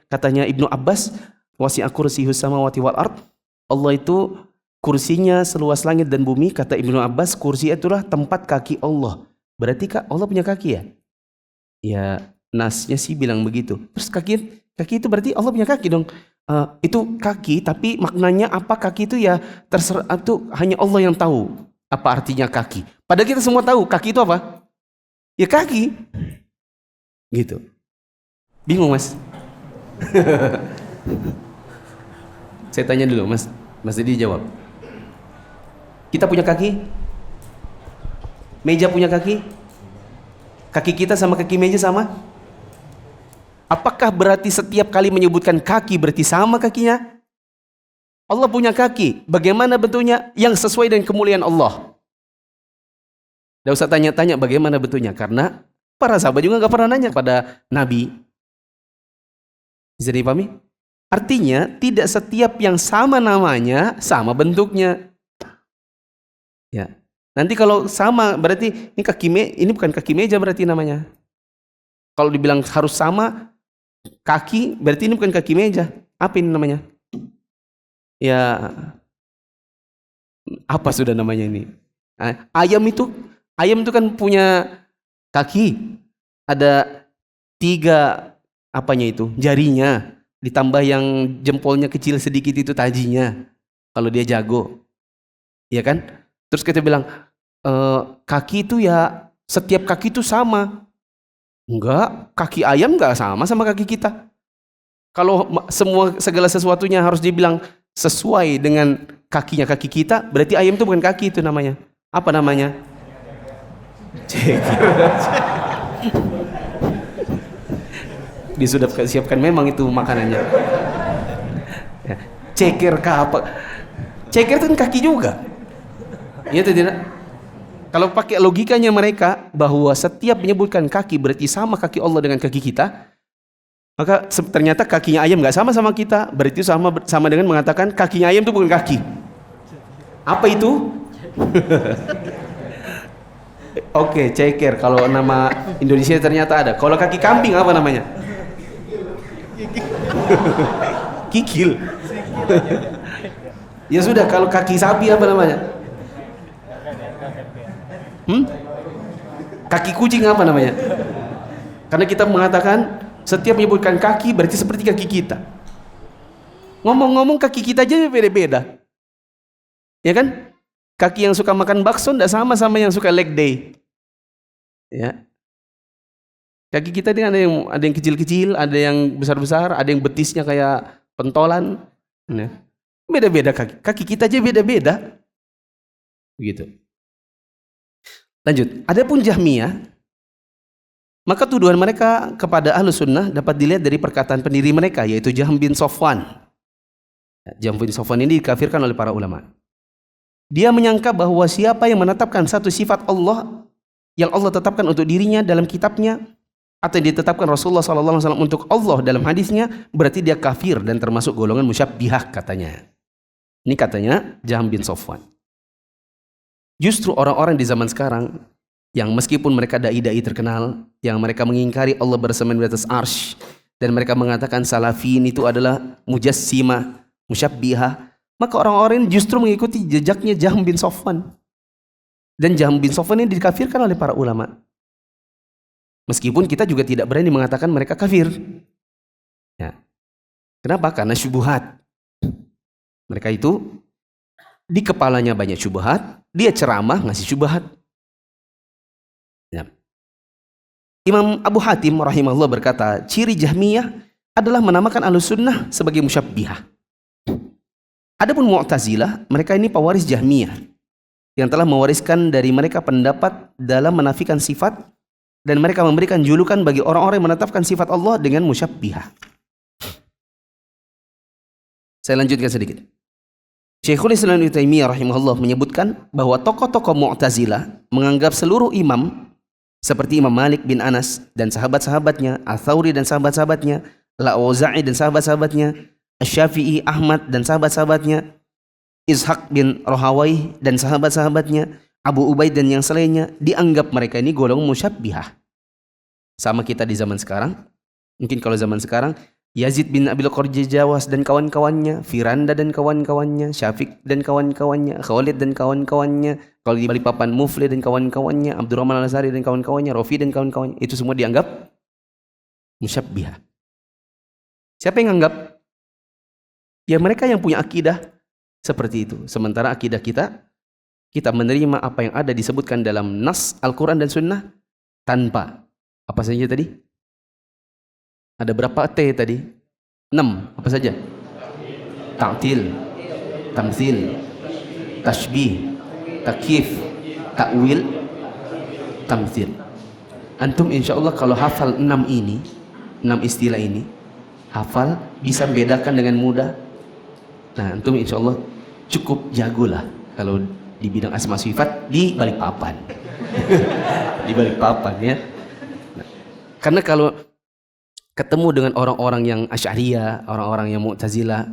Katanya Ibnu Abbas, wasi'a kursiyus samawati wal ard. Allah itu kursinya seluas langit dan bumi. Kata Ibnu Abbas, kursi itulah tempat kaki Allah. Berarti Allah punya kaki ya? Ya, nasnya sih bilang begitu. Terus kaki itu berarti Allah punya kaki dong. Itu kaki, tapi maknanya apa kaki itu ya terserah, itu hanya Allah yang tahu. Apa artinya kaki? Padahal kita semua tahu kaki itu apa? Ya kaki. Gitu. Bingung mas? Saya tanya dulu mas. Mas Dedi jawab. Kita punya kaki? Meja punya kaki? Kaki kita sama kaki meja sama? Apakah berarti setiap kali menyebutkan kaki berarti sama kakinya? Allah punya kaki. Bagaimana bentuknya? Yang sesuai dengan kemuliaan Allah. Tidak usah tanya-tanya bagaimana bentuknya. Karena para sahabat juga gak pernah nanya pada Nabi. Bisa dipahami? Artinya tidak setiap yang sama namanya sama bentuknya. Ya. Nanti kalau sama berarti ini bukan kaki meja berarti namanya. Kalau dibilang harus sama kaki berarti ini bukan kaki meja. Apa ini namanya? Ya apa sudah namanya ini? Ayam itu kan punya kaki. Ada 3 apanya itu? Jarinya. Ditambah yang jempolnya kecil sedikit itu tajinya. Kalau dia jago. Iya kan? Terus kita bilang, kaki itu ya setiap kaki itu sama. Enggak, kaki ayam enggak sama kaki kita. Kalau segala sesuatunya harus dibilang sesuai dengan kakinya kaki kita, berarti ayam itu bukan kaki itu namanya. Apa namanya? Ceker. Dia sudah siapkan memang itu makanannya. Ceker kah apa? Ceker itu kan kaki juga. Iya atau tidak? Kalau pakai logikanya mereka bahwa setiap menyebutkan kaki berarti sama kaki Allah dengan kaki kita, maka ternyata kakinya ayam nggak sama kita, berarti sama dengan mengatakan kakinya ayam itu bukan kaki. Apa itu? Oke, ceker. Kalau nama Indonesia ternyata ada. Kalau kaki kambing apa namanya? Kikil. Ya sudah, kalau kaki sapi apa namanya? Kaki kucing apa namanya? Karena kita mengatakan setiap menyebutkan kaki berarti seperti kaki kita. Ngomong-ngomong kaki kita aja beda-beda. Ya kan? Kaki yang suka makan bakso tidak sama yang suka leg day. Ya. Kaki kita ini ada yang kecil-kecil, ada yang besar-besar, ada yang betisnya kayak pentolan. Ya. Beda-beda kaki. Kaki kita aja beda-beda. Begitu. Lanjut. Adapun Jahmiyah, maka tuduhan mereka kepada Ahlus Sunnah dapat dilihat dari perkataan pendiri mereka, yaitu Jahm bin Safwan. Jahm bin Safwan ini dikafirkan oleh para ulama. Dia menyangka bahwa siapa yang menetapkan satu sifat Allah yang Allah tetapkan untuk dirinya dalam kitabnya, atau yang ditetapkan Rasulullah SAW untuk Allah dalam hadisnya, berarti dia kafir dan termasuk golongan musyabbihah katanya. Ini katanya Jahm bin Safwan. Justru orang-orang di zaman sekarang yang meskipun mereka dai-dai terkenal, yang mereka mengingkari Allah bersemayam di atas arsy, dan mereka mengatakan salafin itu adalah mujassimah, musyabbihah, maka orang-orang justru mengikuti jejaknya Jahm bin Safwan. Dan Jahm bin Safwan ini dikafirkan oleh para ulama. Meskipun kita juga tidak berani mengatakan mereka kafir. Ya. Kenapa? Karena syubhat. Mereka itu di kepalanya banyak syubhat, dia ceramah ngasih syubhat. Ya. Imam Abu Hatim rahimahullah berkata, ciri Jahmiyah adalah menamakan Ahlus Sunnah sebagai musyabbihah. Adapun Mu'tazilah, mereka ini pewaris Jahmiyah yang telah mewariskan dari mereka pendapat dalam menafikan sifat, dan mereka memberikan julukan bagi orang-orang yang menetapkan sifat Allah dengan musyabbihah. Saya lanjutkan sedikit. Syekhul Islam Ibnu Taimiyah rahimahullah menyebutkan bahwa tokoh-tokoh Mu'tazilah menganggap seluruh imam seperti Imam Malik bin Anas dan sahabat-sahabatnya, Ats-Tsauri dan sahabat-sahabatnya, Al-Auza'i dan sahabat-sahabatnya, Asy-Syafi'i, Ahmad dan sahabat-sahabatnya, Ishaq bin Rahawayh dan sahabat-sahabatnya, Abu Ubaid dan yang selainnya, dianggap mereka ini golongan musyabbihah. Sama kita di zaman sekarang. Mungkin kalau zaman sekarang Yazid bin Abil Qarjajawas dan kawan-kawannya, Firanda dan kawan-kawannya, Syafiq dan kawan-kawannya, Khalid dan kawan-kawannya, kalau di Balikpapan Mufli dan kawan-kawannya, Abdurrahman Al-Azhari dan kawan-kawannya, Rafi dan kawan-kawannya, itu semua dianggap musyabbihah. Siapa yang anggap? Ya mereka yang punya akidah seperti itu. Sementara akidah kita menerima apa yang ada disebutkan dalam nas Al-Quran dan Sunnah tanpa apa saja tadi? Ada berapa T tadi? 6. Apa saja? Ta'til, tamtsil, tashbih, takyif, ta'wil, tamtsil. Antum insya Allah kalau hafal 6 ini, 6 istilah ini, hafal, bisa bedakan dengan mudah. Nah, antum insya Allah cukup jagolah kalau di bidang asma sifat di Balikpapan. Di Balikpapan ya. Nah, karena kalau ketemu dengan orang-orang yang Asy'ariyah, orang-orang yang Mu'tazilah,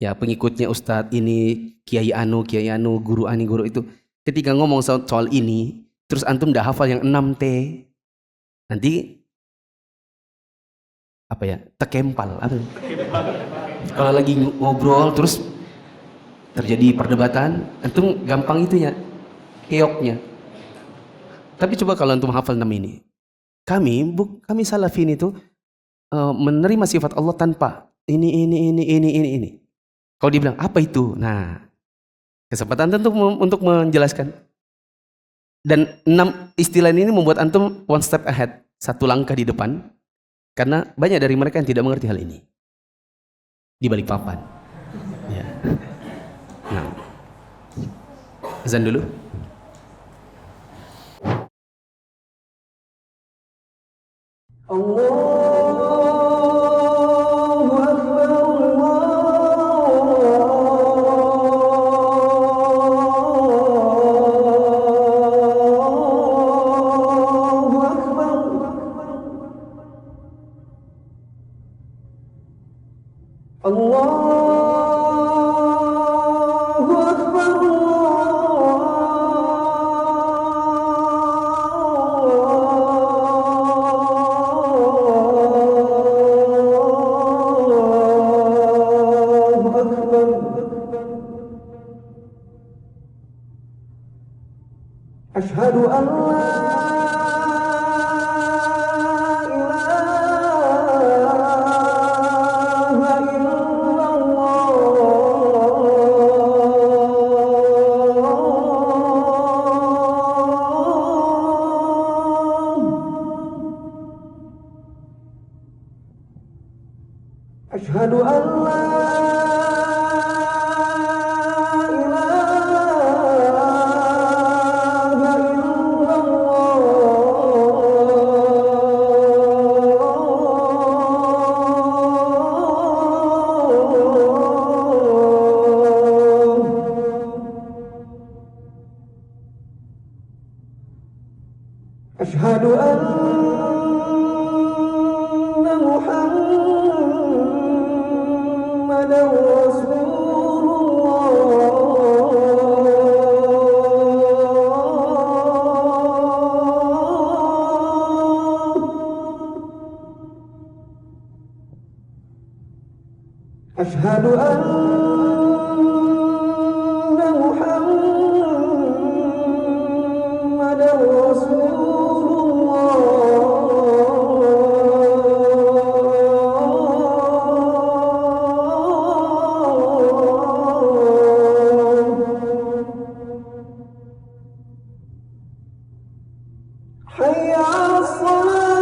ya pengikutnya Ustadz ini, Kiai Anu, Guru Ani, Guru itu, ketika ngomong soal ini, terus antum dah hafal yang 6T, nanti apa ya, tekempal. Kalau lagi ngobrol terus terjadi perdebatan, antum gampang itu ya, keoknya. Tapi coba kalau antum hafal 6 ini, kami salafin itu menerima sifat Allah tanpa ini. Kalau dibilang apa itu? Nah, kesempatan tentu untuk menjelaskan. Dan 6 istilah ini membuat antum one step ahead, satu langkah di depan, karena banyak dari mereka yang tidak mengerti hal ini di Balikpapan. Ya. Nah, azan dulu. أشهد أن لا إله إلا الله أشهد أن لا أشهد أن محمدا رسول الله أشهد أن محمدا رسول حي على الصلاة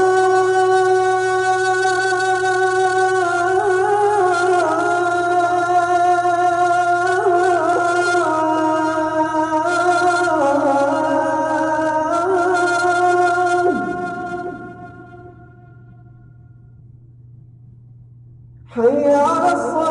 حي على الصلاة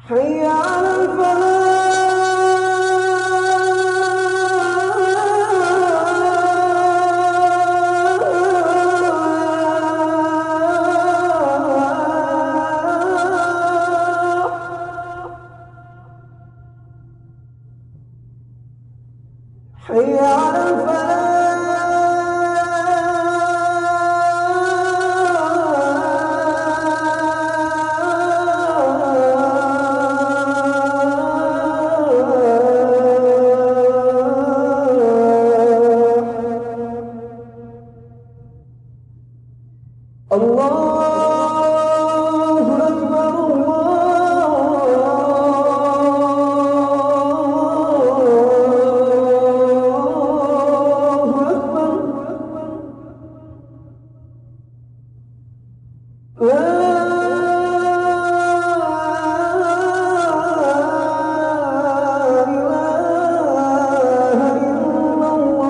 حي على الفلاح حي على الفلاح الله أكبر الله أكبر لا إله إلا الله.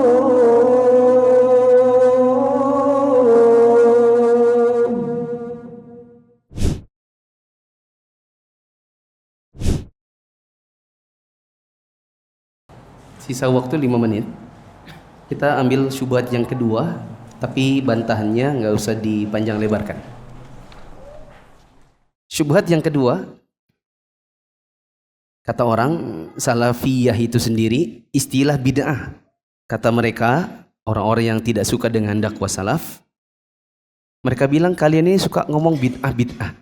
Sisa waktu 5 menit. Kita ambil syubhat yang kedua, tapi bantahannya nggak usah dipanjang lebarkan. Syubhat yang kedua, kata orang salafiyah itu sendiri istilah bid'ah. Kata mereka, orang-orang yang tidak suka dengan dakwah salaf, mereka bilang kalian ini suka ngomong bid'ah.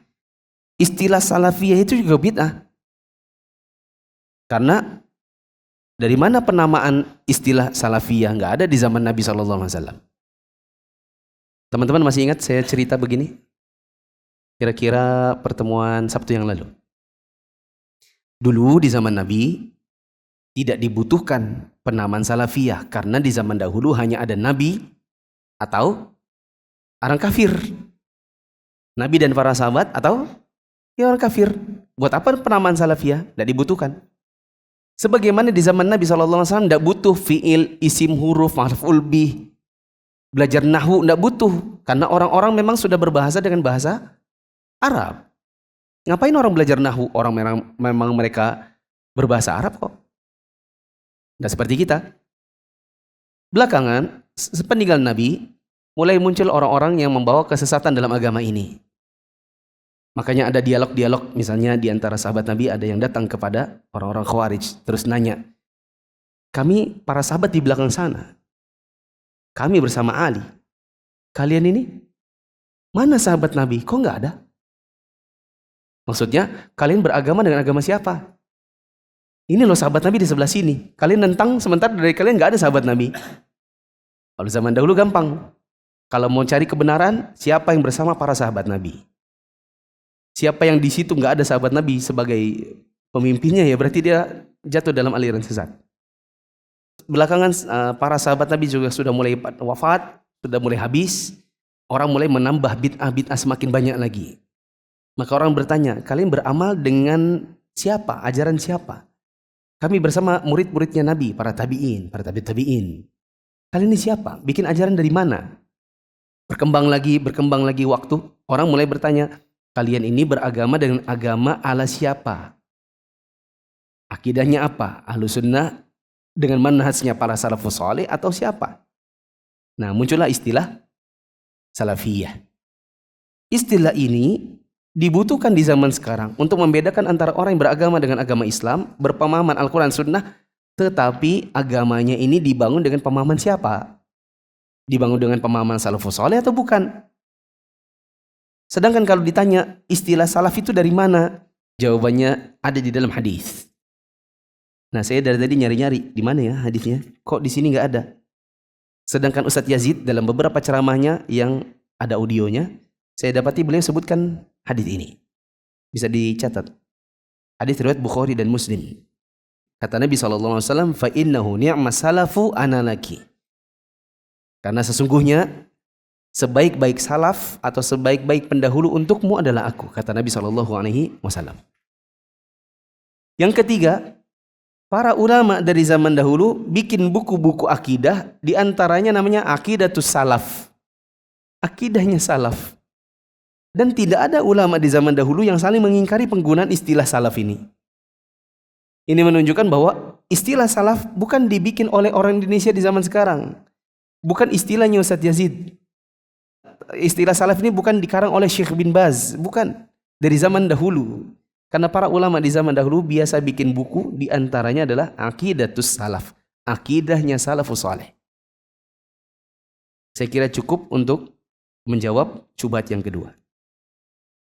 Istilah salafiyah itu juga bid'ah. Karena dari mana penamaan istilah salafiyah? Nggak ada di zaman Nabi SAW. Teman-teman masih ingat saya cerita begini? Kira-kira pertemuan Sabtu yang lalu. Dulu di zaman Nabi tidak dibutuhkan penamaan salafiyah karena di zaman dahulu hanya ada Nabi atau orang kafir. Nabi dan para sahabat atau ya orang kafir. Buat apa penamaan salafiyah? Tidak dibutuhkan. Sebagaimana di zaman Nabi SAW tidak butuh fiil, isim, huruf, maf'ul bih, belajar nahwu tidak butuh karena orang-orang memang sudah berbahasa dengan bahasa Arab. Ngapain orang belajar nahwu? Orang memang mereka berbahasa Arab kok. Tidak seperti kita. Belakangan, sepeninggal Nabi, mulai muncul orang-orang yang membawa kesesatan dalam agama ini. Makanya ada dialog-dialog, misalnya di antara sahabat Nabi ada yang datang kepada orang-orang Khawarij, terus nanya, kami para sahabat di belakang sana, kami bersama Ali, kalian ini mana sahabat Nabi? Kok nggak ada? Maksudnya, kalian beragama dengan agama siapa? Ini loh sahabat Nabi di sebelah sini, kalian nentang sementara dari kalian nggak ada sahabat Nabi. Kalau zaman dahulu gampang, kalau mau cari kebenaran, siapa yang bersama para sahabat Nabi? Siapa yang di situ nggak ada sahabat Nabi sebagai pemimpinnya, ya berarti dia jatuh dalam aliran sesat. Belakangan para sahabat Nabi juga sudah mulai wafat, sudah mulai habis. Orang mulai menambah bid'ah semakin banyak lagi. Maka orang bertanya, kalian beramal dengan siapa? Ajaran siapa? Kami bersama murid-muridnya Nabi, para tabi'in, para tabi'in. Kalian ini siapa? Bikin ajaran dari mana? Berkembang lagi waktu. Orang mulai bertanya, kalian ini beragama dengan agama ala siapa? Akidahnya apa? Ahlus sunnah dengan manhajnya para salafus saleh atau siapa? Nah, muncullah istilah salafiyah. Istilah ini dibutuhkan di zaman sekarang untuk membedakan antara orang yang beragama dengan agama Islam, berpemahaman Al-Quran Sunnah, tetapi agamanya ini dibangun dengan pemahaman siapa? Dibangun dengan pemahaman salafus saleh atau bukan? Sedangkan kalau ditanya istilah salaf itu dari mana? Jawabannya ada di dalam hadis. Nah, saya dari tadi nyari-nyari di mana ya hadisnya? Kok di sini nggak ada? Sedangkan Ustadz Yazid dalam beberapa ceramahnya yang ada audionya, saya dapati beliau sebutkan hadis ini. Bisa dicatat. Hadis riwayat Bukhari dan Muslim. Kata Nabi SAW, fa innahu ni'mas salafu ana laki. Karena sesungguhnya sebaik-baik salaf atau sebaik-baik pendahulu untukmu adalah aku, kata Nabi SAW. Yang ketiga, para ulama dari zaman dahulu bikin buku-buku akidah, diantaranya namanya Aqidatus Salaf. Akidahnya salaf. Dan tidak ada ulama di zaman dahulu yang saling mengingkari penggunaan istilah salaf ini. Ini menunjukkan bahwa istilah salaf bukan dibikin oleh orang Indonesia di zaman sekarang. Bukan istilahnya Ustadz Yazid. Istilah salaf ini bukan dikarang oleh Syekh bin Baz, bukan, dari zaman dahulu. Karena para ulama di zaman dahulu biasa bikin buku, diantaranya adalah Aqidatus Salaf, akidahnya salafus saleh. Saya kira cukup untuk menjawab syubhat yang kedua.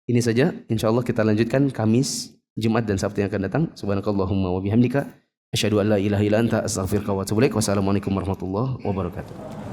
Ini saja, insya Allah kita lanjutkan Kamis, Jumat dan Sabtu yang akan datang. Subhanakallahumma wa bihamdika asyhadu an la ilaha illa anta astaghfiruka wa atubu ilaik. Wassalamualaikum warahmatullahi wabarakatuh.